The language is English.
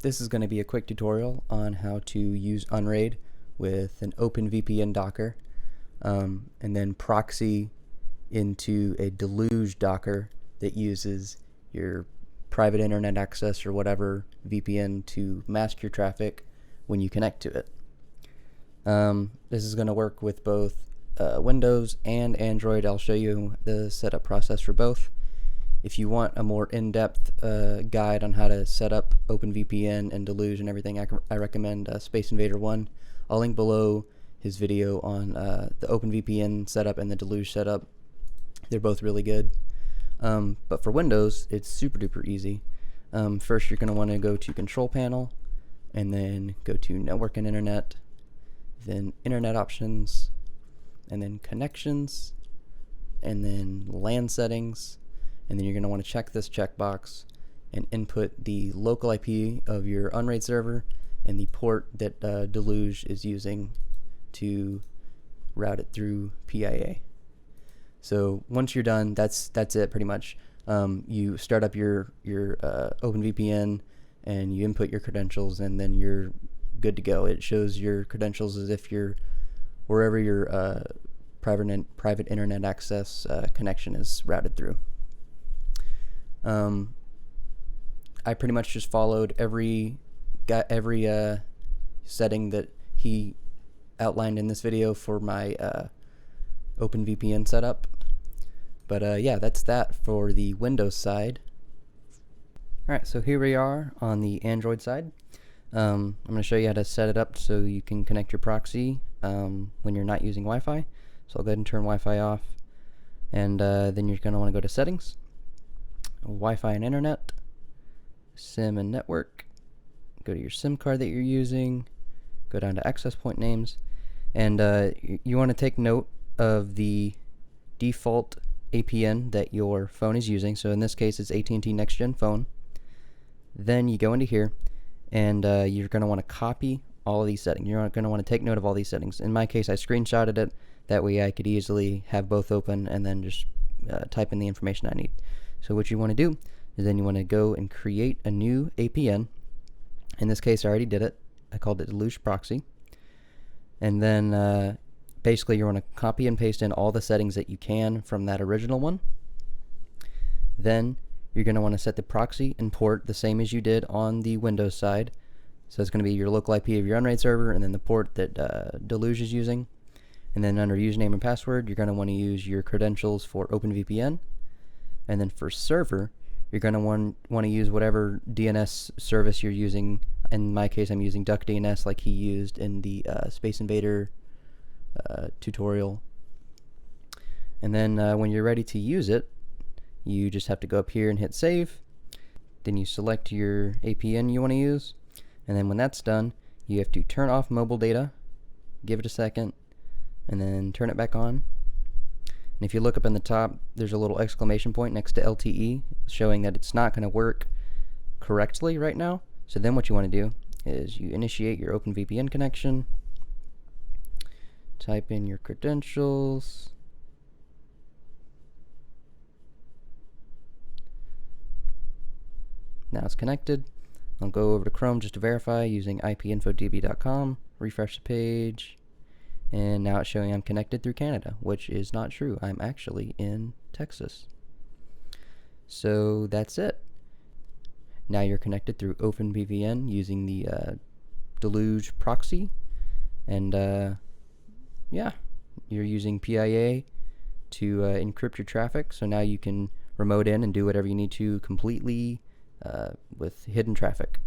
This is going to be a quick tutorial on how to use Unraid with an OpenVPN Docker and then proxy into a Deluge Docker that uses your private internet access or whatever VPN to mask your traffic when you connect to it. This is going to work with both Windows and Android. I'll show you the setup process for both. If you want a more in-depth guide on how to set up OpenVPN and Deluge and everything, I recommend Space Invader 1. I'll link below his video on the OpenVPN setup and the Deluge setup. They're both really good. But for Windows, it's super duper easy. First, you're going to want to go to Control Panel, and then go to Network and Internet, then Internet Options, and then Connections, and then LAN Settings. And then you're going to want to check this checkbox and input the local IP of your Unraid server and the port that Deluge is using to route it through PIA. So once you're done, that's it pretty much. You start up your OpenVPN and you input your credentials, and then you're good to go. It shows your credentials as if you're wherever your private internet access connection is routed through. I pretty much just followed every setting that he outlined in this video for my OpenVPN setup. But yeah, that's that for the Windows side. Alright, so here we are on the Android side. I'm going to show you how to set it up so you can connect your proxy when you're not using Wi-Fi. So I'll go ahead and turn Wi-Fi off, and then you're going to want to go to Settings, Wi-Fi and Internet, SIM and Network, go to your SIM card that you're using, go down to access point names, and you want to take note of the default APN that your phone is using. So in this case, it's AT&T Next Gen Phone. Then you go into here, and you're going to want to copy all of these settings. You're going to want to take note of all these settings. In my case, I screenshotted it. That way I could easily have both open and then just type in the information I need. So what you want to do is then you want to go and create a new APN. In this case, I already did it. I called it Deluge Proxy. And then basically you want to copy and paste in all the settings that you can from that original one. Then you're going to want to set the proxy and port the same as you did on the Windows side. So it's going to be your local IP of your Unraid server and then the port that Deluge is using. And then under username and password, you're going to want to use your credentials for OpenVPN. And then for server, you're going to want to use whatever DNS service you're using. In my case, I'm using DuckDNS like he used in the Space Invader tutorial. And then when you're ready to use it, you just have to go up here and hit save. Then you select your APN you want to use. And then when that's done, you have to turn off mobile data, give it a second, and then turn it back on. And if you look up in the top, there's a little exclamation point next to LTE showing that it's not going to work correctly right now. So then what you want to do is you initiate your OpenVPN connection, type in your credentials, now it's connected. I'll go over to Chrome just to verify using ipinfodb.com, refresh the page, and now it's showing I'm connected through Canada, which is not true. I'm actually in Texas. So that's it. Now you're connected through OpenVPN using the Deluge proxy, and yeah, you're using PIA to encrypt your traffic. So now you can remote in and do whatever you need to completely with hidden traffic.